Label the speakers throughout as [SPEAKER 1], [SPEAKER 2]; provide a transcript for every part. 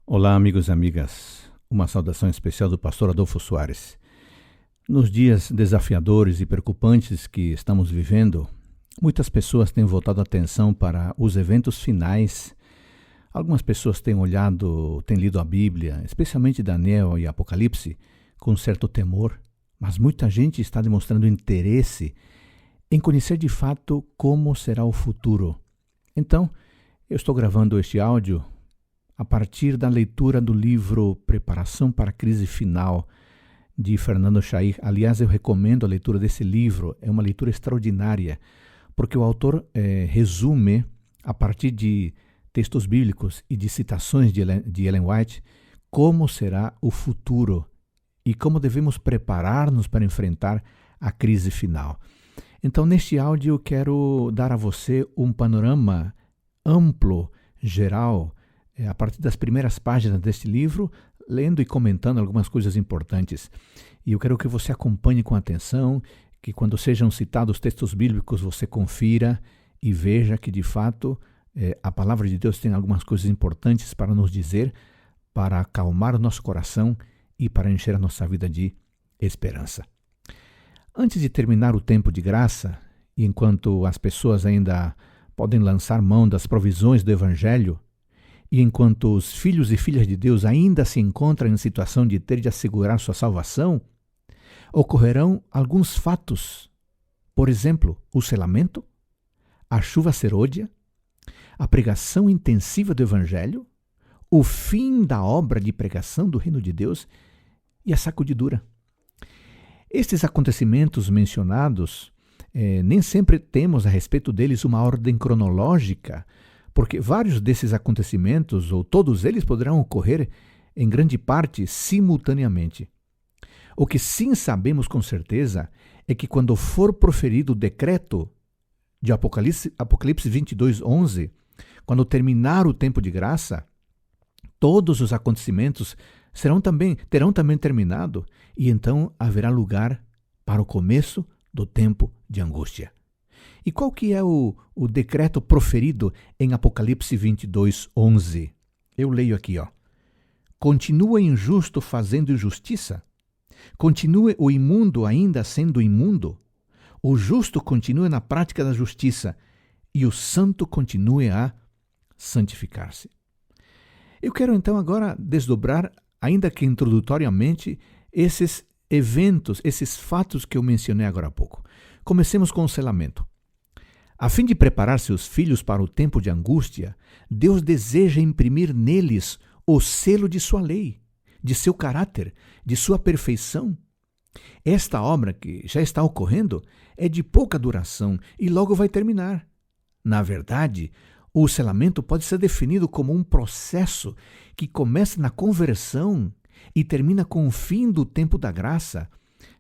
[SPEAKER 1] Olá, amigos e amigas. Uma saudação especial do pastor Adolfo Soares. Nos dias desafiadores e preocupantes que estamos vivendo, muitas pessoas têm voltado a atenção para os eventos finais. Algumas pessoas têm lido a Bíblia, especialmente Daniel e Apocalipse, com certo temor, mas muita gente está demonstrando interesse em conhecer de fato como será o futuro. Então, eu estou gravando este áudio a partir da leitura do livro Preparação para a Crise Final, de Fernando Chair. Aliás, eu recomendo a leitura desse livro, é uma leitura extraordinária, porque o autor resume, a partir de textos bíblicos e de citações de Ellen White, como será o futuro e como devemos preparar-nos para enfrentar a crise final. Então, neste áudio, eu quero dar a você um panorama amplo, geral, a partir das primeiras páginas deste livro, lendo e comentando algumas coisas importantes. E eu quero que você acompanhe com atenção, que quando sejam citados textos bíblicos, você confira e veja que, de fato, a palavra de Deus tem algumas coisas importantes para nos dizer, para acalmar o nosso coração e para encher a nossa vida de esperança. Antes de terminar o tempo de graça, e enquanto as pessoas ainda podem lançar mão das provisões do Evangelho, e enquanto os filhos e filhas de Deus ainda se encontram em situação de ter de assegurar sua salvação, ocorrerão alguns fatos. Por exemplo, o selamento, a chuva serôdia, a pregação intensiva do Evangelho, o fim da obra de pregação do Reino de Deus e a sacudidura. Estes acontecimentos mencionados, nem sempre temos a respeito deles uma ordem cronológica, porque vários desses acontecimentos, ou todos eles, poderão ocorrer em grande parte simultaneamente. O que sim sabemos com certeza é que quando for proferido o decreto de Apocalipse 22:11, quando terminar o tempo de graça, todos os acontecimentos terão também terminado, e então haverá lugar para o começo do tempo de angústia. E qual que é o decreto proferido em Apocalipse 22:11? Eu leio aqui, Continua o injusto fazendo injustiça? Continue o imundo ainda sendo imundo? O justo continue na prática da justiça e o santo continue a santificar-se. Eu quero então agora desdobrar, ainda que introdutoriamente, esses eventos, esses fatos que eu mencionei agora há pouco. Comecemos com o selamento. A fim de preparar seus filhos para o tempo de angústia, Deus deseja imprimir neles o selo de sua lei, de seu caráter, de sua perfeição. Esta obra, que já está ocorrendo, é de pouca duração e logo vai terminar. Na verdade, o selamento pode ser definido como um processo que começa na conversão e termina com o fim do tempo da graça,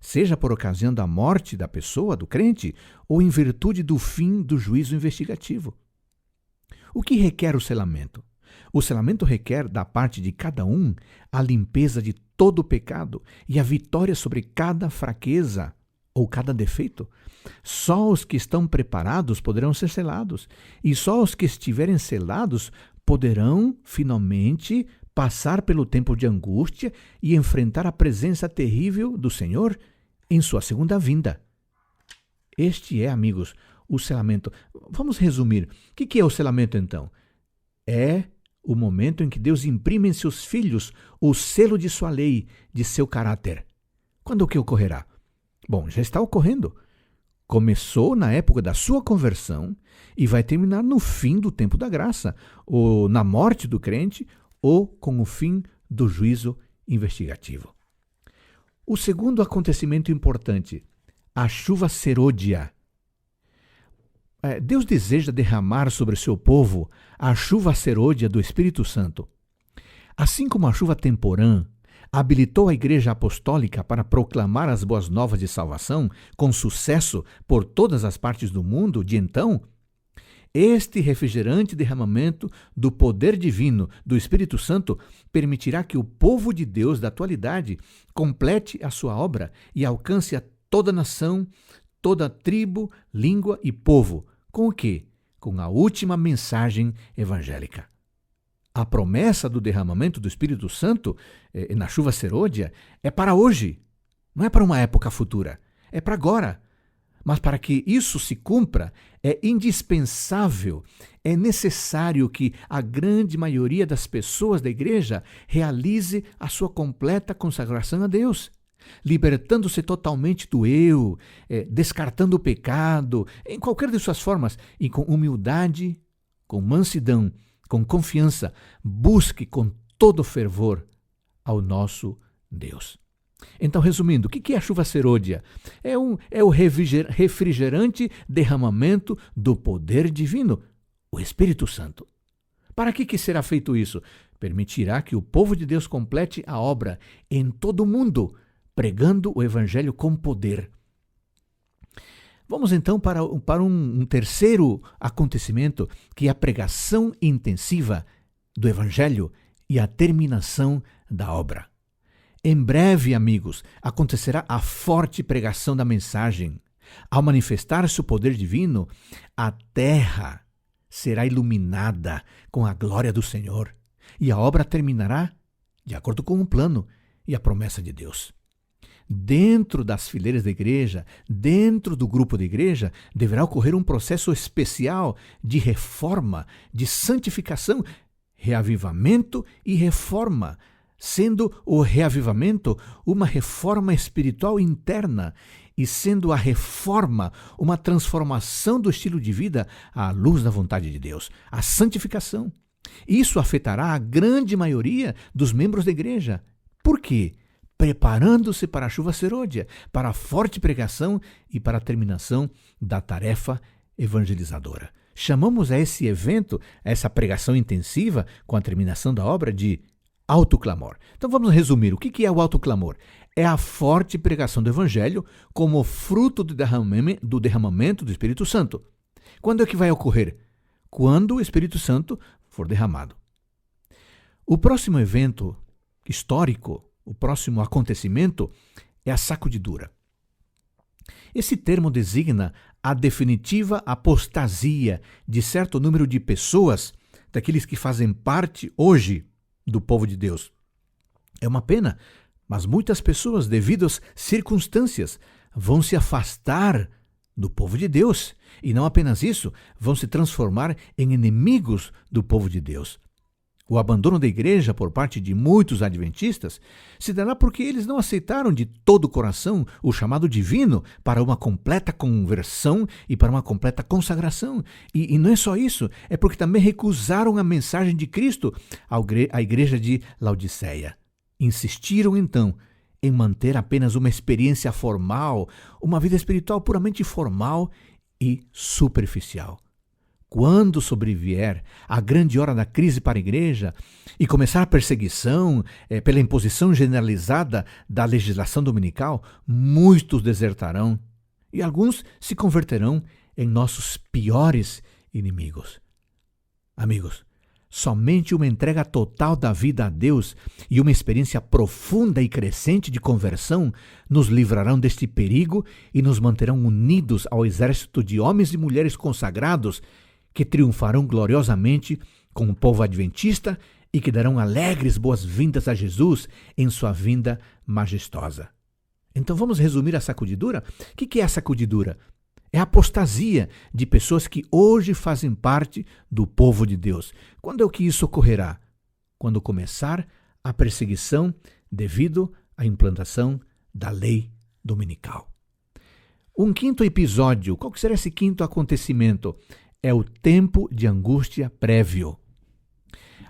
[SPEAKER 1] seja por ocasião da morte da pessoa, do crente, ou em virtude do fim do juízo investigativo. O que requer o selamento? O selamento requer, da parte de cada um, a limpeza de todo o pecado e a vitória sobre cada fraqueza ou cada defeito. Só os que estão preparados poderão ser selados, e só os que estiverem selados poderão, finalmente, passar pelo tempo de angústia e enfrentar a presença terrível do Senhor em sua segunda vinda. Este é, amigos, o selamento. Vamos resumir. O que é o selamento, então? É o momento em que Deus imprime em seus filhos o selo de sua lei, de seu caráter. Quando o que ocorrerá? Bom, já está ocorrendo. Começou na época da sua conversão e vai terminar no fim do tempo da graça, ou na morte do crente, ou com o fim do juízo investigativo. O segundo acontecimento importante, a chuva serôdia. Deus deseja derramar sobre o seu povo a chuva serôdia do Espírito Santo. Assim como a chuva temporã habilitou a Igreja Apostólica para proclamar as boas novas de salvação com sucesso por todas as partes do mundo de então, este refrigerante derramamento do poder divino do Espírito Santo permitirá que o povo de Deus da atualidade complete a sua obra e alcance a toda nação, toda tribo, língua e povo. Com o quê? Com a última mensagem evangélica. A promessa do derramamento do Espírito Santo na chuva serôdia é para hoje, não é para uma época futura, é para agora. Mas para que isso se cumpra, é indispensável, é necessário que a grande maioria das pessoas da igreja realize a sua completa consagração a Deus, libertando-se totalmente do eu, descartando o pecado, em qualquer de suas formas, e com humildade, com mansidão, com confiança, busque com todo fervor ao nosso Deus. Então, resumindo, o que é a chuva serôdia? É o refrigerante derramamento do poder divino, o Espírito Santo. Para que será feito isso? Permitirá que o povo de Deus complete a obra em todo o mundo, pregando o Evangelho com poder. Vamos então para um terceiro acontecimento, que é a pregação intensiva do Evangelho e a terminação da obra. Em breve, amigos, acontecerá a forte pregação da mensagem. Ao manifestar-se o poder divino, a terra será iluminada com a glória do Senhor, e a obra terminará de acordo com o plano e a promessa de Deus. Dentro das fileiras da igreja, dentro do grupo da igreja, deverá ocorrer um processo especial de reforma, de santificação, reavivamento e reforma, sendo o reavivamento uma reforma espiritual interna e sendo a reforma uma transformação do estilo de vida à luz da vontade de Deus, a santificação. Isso afetará a grande maioria dos membros da igreja. Por quê? Preparando-se para a chuva serôdia, para a forte pregação e para a terminação da tarefa evangelizadora. Chamamos a esse evento, a essa pregação intensiva com a terminação da obra, de alto clamor. Então vamos resumir. O que é o alto clamor? É a forte pregação do Evangelho como fruto do derramamento do Espírito Santo. Quando é que vai ocorrer? Quando o Espírito Santo for derramado. O próximo evento histórico, o próximo acontecimento, é a sacudidura. Esse termo designa a definitiva apostasia de certo número de pessoas, daqueles que fazem parte hoje do povo de Deus. É uma pena, mas muitas pessoas, devido às circunstâncias, vão se afastar do povo de Deus. E não apenas isso, vão se transformar em inimigos do povo de Deus. O abandono da igreja por parte de muitos adventistas se dará porque eles não aceitaram de todo o coração o chamado divino para uma completa conversão e para uma completa consagração. E não é só isso, é porque também recusaram a mensagem de Cristo à igreja de Laodiceia. Insistiram então em manter apenas uma experiência formal, uma vida espiritual puramente formal e superficial. Quando sobrevier a grande hora da crise para a igreja e começar a perseguição pela imposição generalizada da legislação dominical, muitos desertarão e alguns se converterão em nossos piores inimigos. Amigos, somente uma entrega total da vida a Deus e uma experiência profunda e crescente de conversão nos livrarão deste perigo e nos manterão unidos ao exército de homens e mulheres consagrados que triunfarão gloriosamente com o povo adventista e que darão alegres boas-vindas a Jesus em sua vinda majestosa. Então vamos resumir a sacudidura? O que é a sacudidura? É a apostasia de pessoas que hoje fazem parte do povo de Deus. Quando é que isso ocorrerá? Quando começar a perseguição devido à implantação da lei dominical. Um quinto episódio, qual será esse quinto acontecimento? É o tempo de angústia prévio.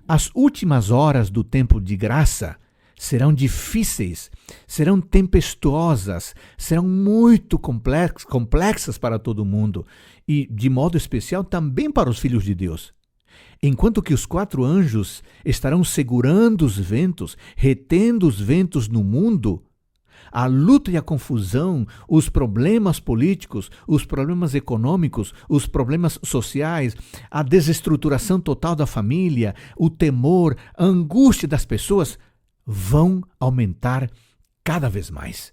[SPEAKER 1] As últimas horas do tempo de graça serão difíceis, serão tempestuosas, serão muito complexas para todo mundo e, de modo especial, também para os filhos de Deus. Enquanto que os 4 anjos estarão segurando os ventos, retendo os ventos no mundo, a luta e a confusão, os problemas políticos, os problemas econômicos, os problemas sociais, a desestruturação total da família, o temor, a angústia das pessoas vão aumentar cada vez mais.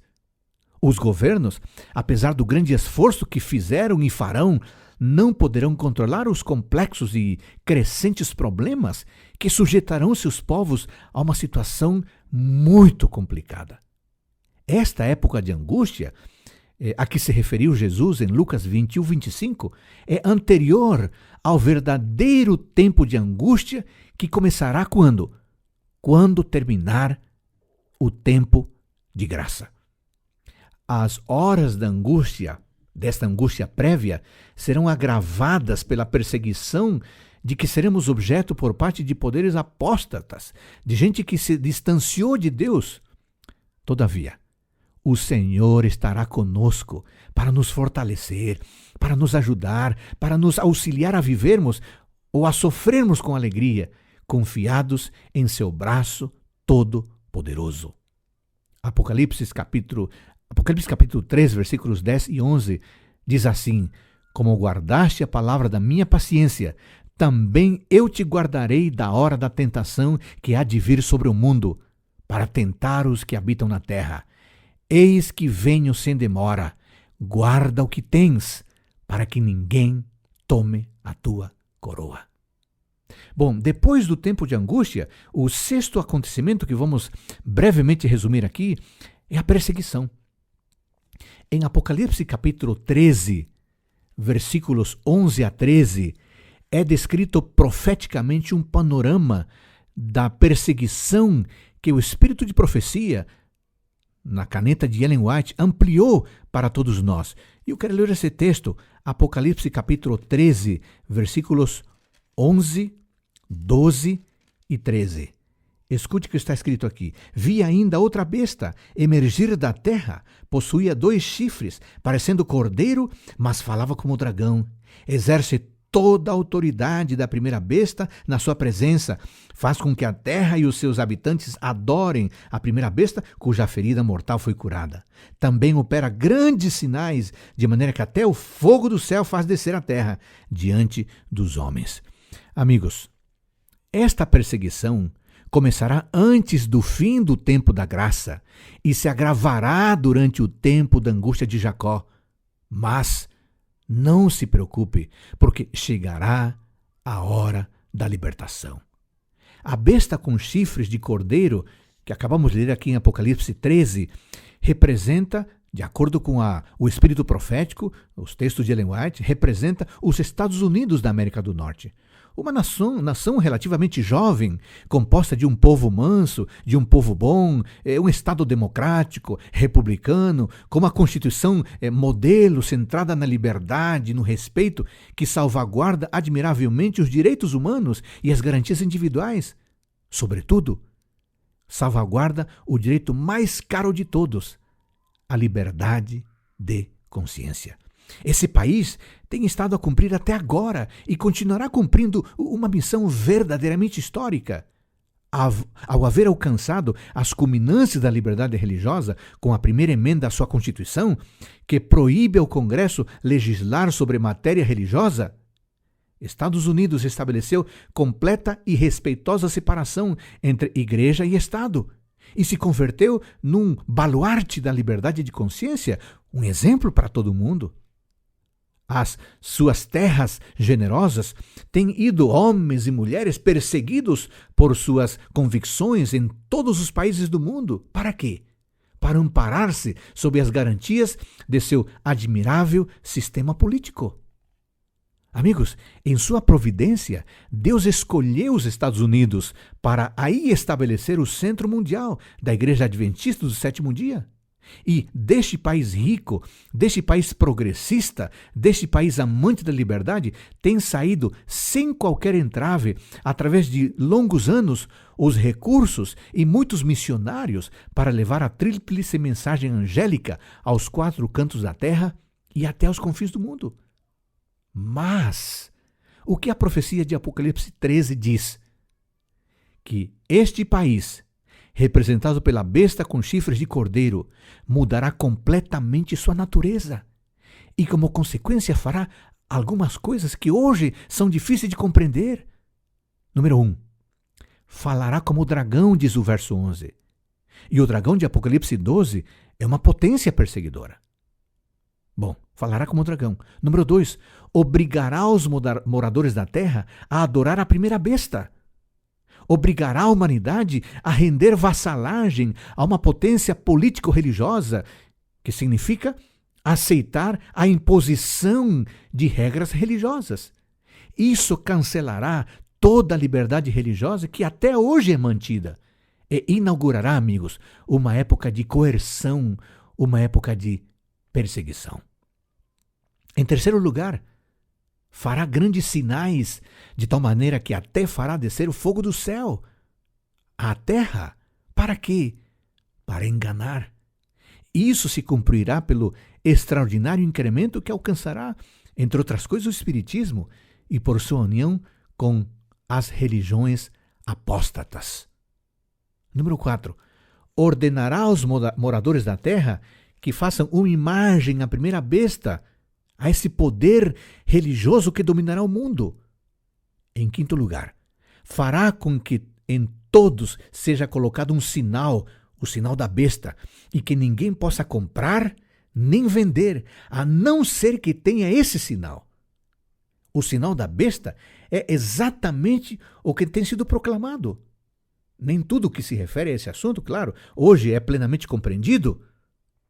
[SPEAKER 1] Os governos, apesar do grande esforço que fizeram e farão, não poderão controlar os complexos e crescentes problemas que sujeitarão seus povos a uma situação muito complicada. Esta época de angústia, a que se referiu Jesus em Lucas 21, 25, é anterior ao verdadeiro tempo de angústia que começará quando? Quando terminar o tempo de graça. As horas da angústia, desta angústia prévia, serão agravadas pela perseguição de que seremos objeto por parte de poderes apóstatas, de gente que se distanciou de Deus. Todavia, o Senhor estará conosco para nos fortalecer, para nos ajudar, para nos auxiliar a vivermos ou a sofrermos com alegria, confiados em seu braço todo-poderoso. Apocalipse capítulo 3, versículos 10 e 11, diz assim: como guardaste a palavra da minha paciência, também eu te guardarei da hora da tentação que há de vir sobre o mundo, para tentar os que habitam na terra. Eis que venho sem demora, guarda o que tens, para que ninguém tome a tua coroa. Bom, depois do tempo de angústia, o sexto acontecimento que vamos brevemente resumir aqui é a perseguição. Em Apocalipse capítulo 13, versículos 11 a 13, é descrito profeticamente um panorama da perseguição que o Espírito de Profecia, na caneta de Ellen White, ampliou para todos nós. E eu quero ler esse texto, Apocalipse capítulo 13, versículos 11, 12 e 13. Escute o que está escrito aqui. Vi ainda outra besta emergir da terra, possuía 2 chifres, parecendo cordeiro, mas falava como dragão. Exerce toda a autoridade da primeira besta na sua presença. Faz com que a terra e os seus habitantes adorem a primeira besta, cuja ferida mortal foi curada. Também opera grandes sinais, de maneira que até o fogo do céu faz descer a terra diante dos homens. Amigos, esta perseguição começará antes do fim do tempo da graça e se agravará durante o tempo da angústia de Jacó. Mas não se preocupe, porque chegará a hora da libertação. A besta com chifres de cordeiro, que acabamos de ler aqui em Apocalipse 13, representa, de acordo com o espírito profético, os textos de Ellen White, representa os Estados Unidos da América do Norte. Uma nação relativamente jovem, composta de um povo manso, de um povo bom, um Estado democrático, republicano, com uma Constituição modelo centrada na liberdade, no respeito, que salvaguarda admiravelmente os direitos humanos e as garantias individuais. Sobretudo, salvaguarda o direito mais caro de todos, a liberdade de consciência. Esse país tem estado a cumprir até agora e continuará cumprindo uma missão verdadeiramente histórica. Ao haver alcançado as culminâncias da liberdade religiosa com a primeira emenda à sua Constituição, que proíbe ao Congresso legislar sobre matéria religiosa, Estados Unidos estabeleceu completa e respeitosa separação entre igreja e Estado e se converteu num baluarte da liberdade de consciência, um exemplo para todo mundo. As suas terras generosas têm ido homens e mulheres perseguidos por suas convicções em todos os países do mundo. Para quê? Para amparar-se sob as garantias de seu admirável sistema político. Amigos, em sua providência, Deus escolheu os Estados Unidos para aí estabelecer o centro mundial da Igreja Adventista do Sétimo Dia. E deste país rico, deste país progressista, deste país amante da liberdade, tem saído sem qualquer entrave, através de longos anos, os recursos e muitos missionários para levar a tríplice mensagem angélica aos 4 cantos da terra e até aos confins do mundo. Mas o que a profecia de Apocalipse 13 diz? Que este país, representado pela besta com chifres de cordeiro, mudará completamente sua natureza e, como consequência, fará algumas coisas que hoje são difíceis de compreender. Número 1. Falará como o dragão, diz o verso 11. E o dragão de Apocalipse 12 é uma potência perseguidora. Bom, falará como dragão. Número 2, obrigará os moradores da terra a adorar a primeira besta. Obrigará a humanidade a render vassalagem a uma potência político-religiosa, que significa aceitar a imposição de regras religiosas. Isso cancelará toda a liberdade religiosa que até hoje é mantida e inaugurará, amigos, uma época de coerção, uma época de perseguição. Em terceiro lugar, fará grandes sinais, de tal maneira que até fará descer o fogo do céu à terra. Para quê? Para enganar. Isso se cumprirá pelo extraordinário incremento que alcançará, entre outras coisas, o Espiritismo e por sua união com as religiões apóstatas. Número 4. Ordenará aos moradores da terra que façam uma imagem à primeira besta, a esse poder religioso que dominará o mundo. Em quinto lugar, fará com que em todos seja colocado um sinal, o sinal da besta, e que ninguém possa comprar nem vender, a não ser que tenha esse sinal. O sinal da besta é exatamente o que tem sido proclamado. Nem tudo que se refere a esse assunto, claro, hoje é plenamente compreendido.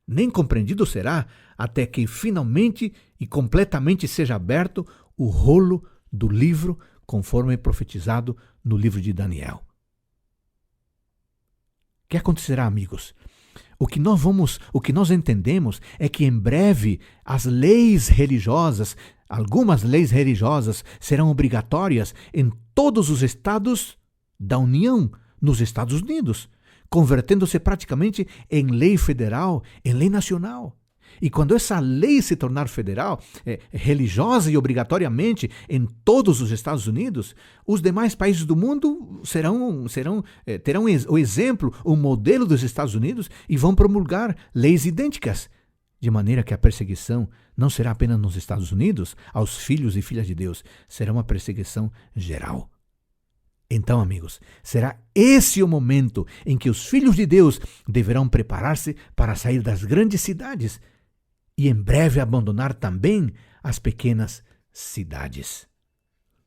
[SPEAKER 1] Nem compreendido será até que finalmente e completamente seja aberto o rolo do livro, conforme profetizado no livro de Daniel. O que acontecerá, amigos? O que nós entendemos é que em breve as leis religiosas, algumas leis religiosas serão obrigatórias em todos os estados da União, nos Estados Unidos, convertendo-se praticamente em lei federal, em lei nacional. E quando essa lei se tornar federal, religiosa e obrigatoriamente em todos os Estados Unidos, os demais países do mundo terão o exemplo, o modelo dos Estados Unidos e vão promulgar leis idênticas, de maneira que a perseguição não será apenas nos Estados Unidos, aos filhos e filhas de Deus, será uma perseguição geral. Então, amigos, será esse o momento em que os filhos de Deus deverão preparar-se para sair das grandes cidades e em breve abandonar também as pequenas cidades.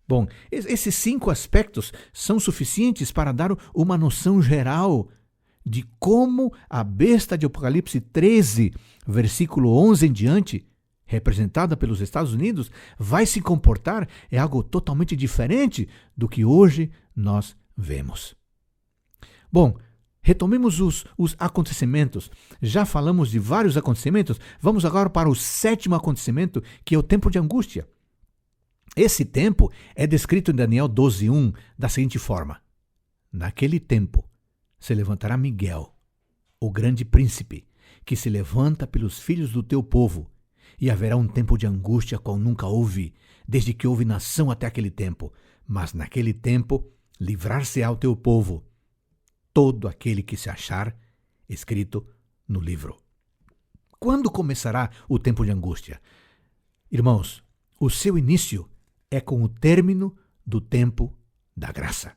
[SPEAKER 1] Bom, esses 5 aspectos são suficientes para dar uma noção geral de como a besta de Apocalipse 13, versículo 11 em diante, representada pelos Estados Unidos, vai se comportar é algo totalmente diferente do que hoje nós vemos. Bom, retomemos os acontecimentos. Já falamos de vários acontecimentos. Vamos agora para o 7º acontecimento, que é o tempo de angústia. Esse tempo é descrito em Daniel 12:1 da seguinte forma: naquele tempo se levantará Miguel, o grande príncipe, que se levanta pelos filhos do teu povo, e haverá um tempo de angústia qual nunca houve, desde que houve nação até aquele tempo. Mas naquele tempo livrar-se-á o teu povo, todo aquele que se achar escrito no livro. Quando começará o tempo de angústia? Irmãos, o seu início é com o término do tempo da graça.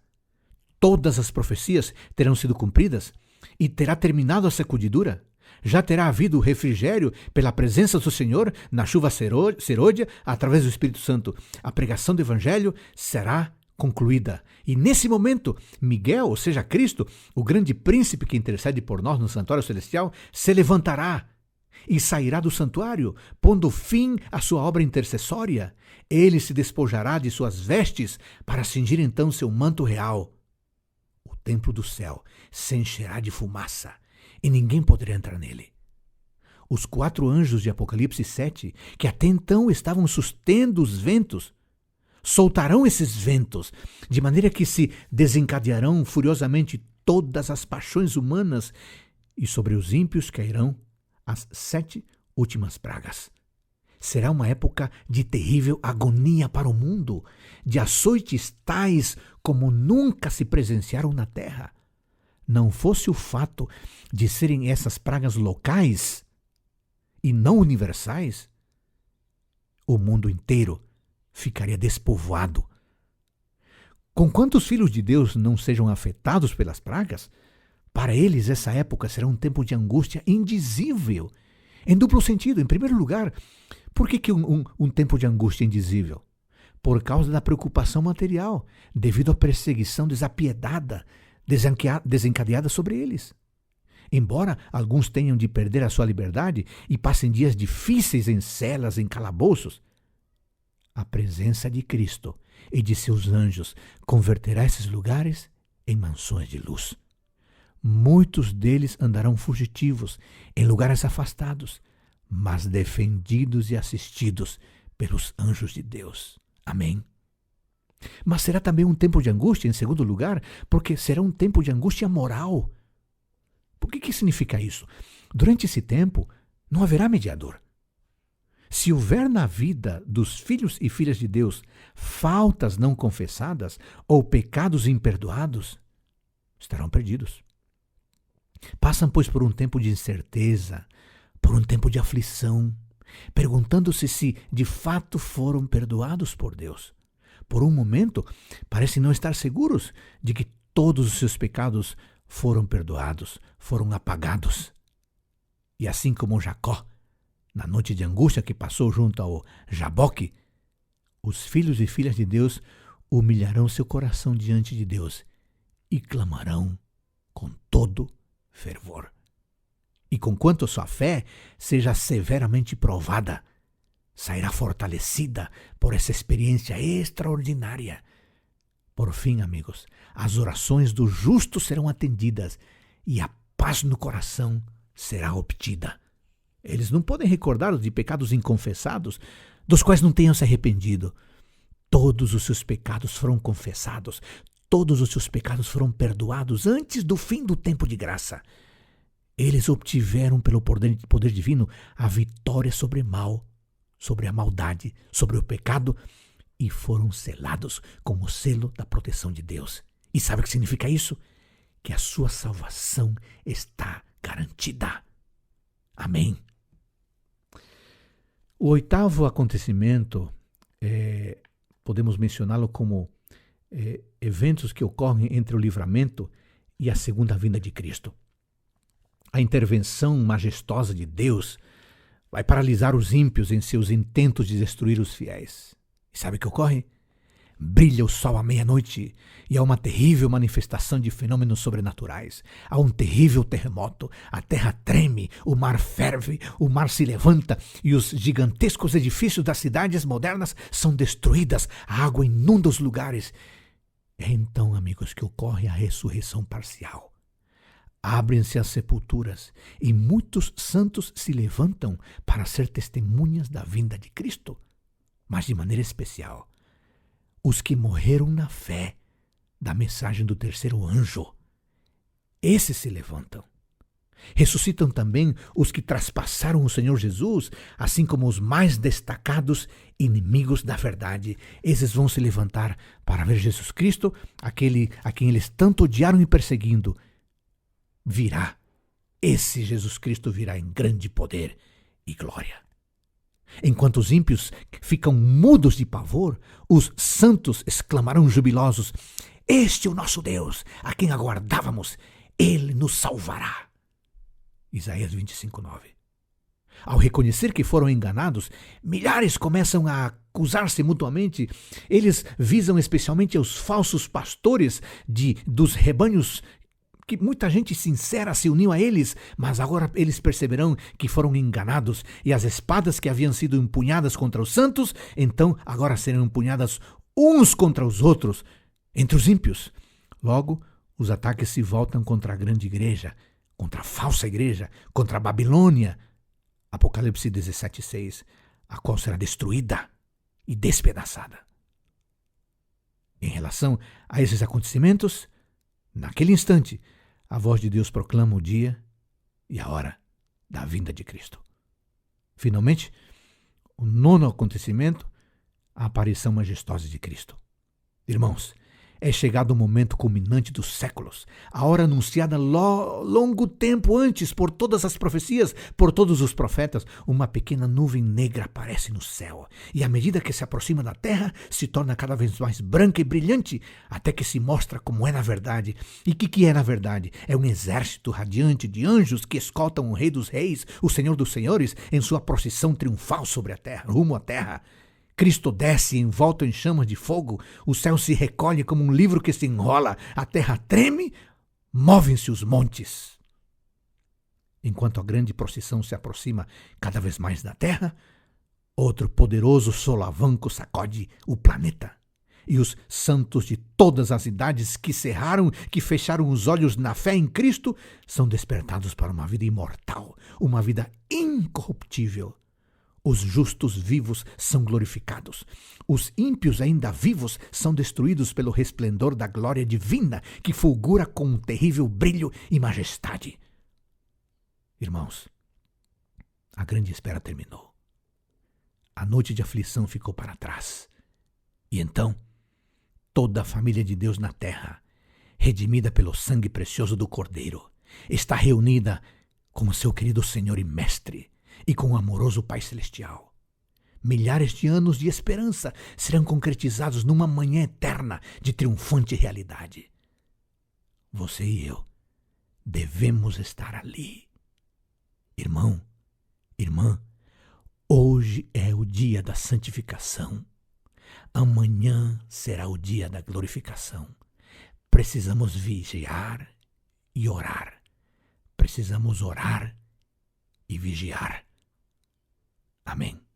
[SPEAKER 1] Todas as profecias terão sido cumpridas e terá terminado a sacudidura. Já terá havido refrigério pela presença do Senhor na chuva serôdia através do Espírito Santo. A pregação do Evangelho será concluída. E nesse momento, Miguel, ou seja, Cristo, o grande príncipe que intercede por nós no santuário celestial, se levantará e sairá do santuário, pondo fim à sua obra intercessória. Ele se despojará de suas vestes para cingir então seu manto real. O templo do céu se encherá de fumaça e ninguém poderá entrar nele. Os 4 anjos de Apocalipse 7, que até então estavam sustendo os ventos, soltarão esses ventos, de maneira que se desencadearão furiosamente todas as paixões humanas, e sobre os ímpios cairão as 7 últimas pragas. Será uma época de terrível agonia para o mundo, de açoites tais como nunca se presenciaram na terra. Não fosse o fato de serem essas pragas locais e não universais, o mundo inteiro ficaria despovoado. Conquanto os filhos de Deus não sejam afetados pelas pragas, para eles essa época será um tempo de angústia indizível, Em duplo sentido. Em primeiro lugar, por que um tempo de angústia indizível? Por causa da preocupação material, devido à perseguição desapiedada, desencadeada sobre eles. Embora alguns tenham de perder a sua liberdade e passem dias difíceis em celas, em calabouços, a presença de Cristo e de seus anjos converterá esses lugares em mansões de luz. Muitos deles andarão fugitivos em lugares afastados, mas defendidos e assistidos pelos anjos de Deus. Amém. Mas será também um tempo de angústia, em segundo lugar, porque será um tempo de angústia moral. Por que significa isso? Durante esse tempo, não haverá mediador. Se houver na vida dos filhos e filhas de Deus faltas não confessadas ou pecados imperdoados, estarão perdidos. Passam, pois, por um tempo de incerteza, por um tempo de aflição, perguntando-se se de fato foram perdoados por Deus. Por um momento, parecem não estar seguros de que todos os seus pecados foram perdoados, foram apagados. E assim como Jacó, na noite de angústia que passou junto ao Jaboque, os filhos e filhas de Deus humilharão seu coração diante de Deus e clamarão com todo fervor. E conquanto sua fé seja severamente provada, sairá fortalecida por essa experiência extraordinária. Por fim, amigos, as orações do justo serão atendidas e a paz no coração será obtida. Eles não podem recordar de pecados inconfessados, dos quais não tenham se arrependido. Todos os seus pecados foram confessados, todos os seus pecados foram perdoados antes do fim do tempo de graça. Eles obtiveram pelo poder divino a vitória sobre o mal, sobre a maldade, sobre o pecado, e foram selados com o selo da proteção de Deus. E sabe o que significa isso? Que a sua salvação está garantida. Amém. O oitavo acontecimento, podemos mencioná-lo como eventos que ocorrem entre o livramento e a segunda vinda de Cristo. A intervenção majestosa de Deus vai paralisar os ímpios em seus intentos de destruir os fiéis. E sabe o que ocorre? Brilha o sol à meia-noite e há uma terrível manifestação de fenômenos sobrenaturais. Há um terrível terremoto, a terra treme, o mar ferve, o mar se levanta e os gigantescos edifícios das cidades modernas são destruídas, a água inunda os lugares. É então, amigos, que ocorre a ressurreição parcial. Abrem-se as sepulturas e muitos santos se levantam para ser testemunhas da vinda de Cristo, mas de maneira especial os que morreram na fé da mensagem do terceiro anjo. Esses se levantam. Ressuscitam também os que traspassaram o Senhor Jesus, assim como os mais destacados inimigos da verdade. Esses vão se levantar para ver Jesus Cristo, aquele a quem eles tanto odiaram e perseguindo. Virá. Esse Jesus Cristo virá em grande poder e glória. Enquanto os ímpios ficam mudos de pavor, os santos exclamarão jubilosos: este é o nosso Deus, a quem aguardávamos, ele nos salvará. Isaías 25:9. Ao reconhecer que foram enganados, milhares começam a acusar-se mutuamente. Eles visam especialmente os falsos pastores dos rebanhos, que muita gente sincera se uniu a eles, mas agora eles perceberão que foram enganados e as espadas que haviam sido empunhadas contra os santos, então agora serão empunhadas uns contra os outros, entre os ímpios. Logo, os ataques se voltam contra a grande igreja, contra a falsa igreja, contra a Babilônia. Apocalipse 17:6, a qual será destruída e despedaçada. Em relação a esses acontecimentos, naquele instante, a voz de Deus proclama o dia e a hora da vinda de Cristo. Finalmente, o nono acontecimento, a aparição majestosa de Cristo. Irmãos, É chegado o momento culminante dos séculos, a hora anunciada longo tempo antes por todas as profecias, por todos os profetas. Uma pequena nuvem negra aparece no céu, e à medida que se aproxima da terra, se torna cada vez mais branca e brilhante, até que se mostra como é na verdade. E que é na verdade? É um exército radiante de anjos que escoltam o Rei dos Reis, o Senhor dos Senhores, em sua procissão triunfal sobre a terra, rumo à terra. Cristo desce envolto em chamas de fogo, o céu se recolhe como um livro que se enrola, a terra treme, movem-se os montes. Enquanto a grande procissão se aproxima cada vez mais da terra, outro poderoso solavanco sacode o planeta. E os santos de todas as idades que fecharam os olhos na fé em Cristo, são despertados para uma vida imortal, uma vida incorruptível. Os justos vivos são glorificados. Os ímpios ainda vivos são destruídos pelo resplendor da glória divina que fulgura com um terrível brilho e majestade. Irmãos, a grande espera terminou. A noite de aflição ficou para trás. E então, toda a família de Deus na terra, redimida pelo sangue precioso do Cordeiro, está reunida com o seu querido Senhor e Mestre, e com o amoroso Pai Celestial. Milhares de anos de esperança serão concretizados numa manhã eterna de triunfante realidade. Você e eu devemos estar ali. Irmão, irmã, hoje é o dia da santificação. Amanhã será o dia da glorificação. Precisamos vigiar e orar. Precisamos orar e vigiar. Amém.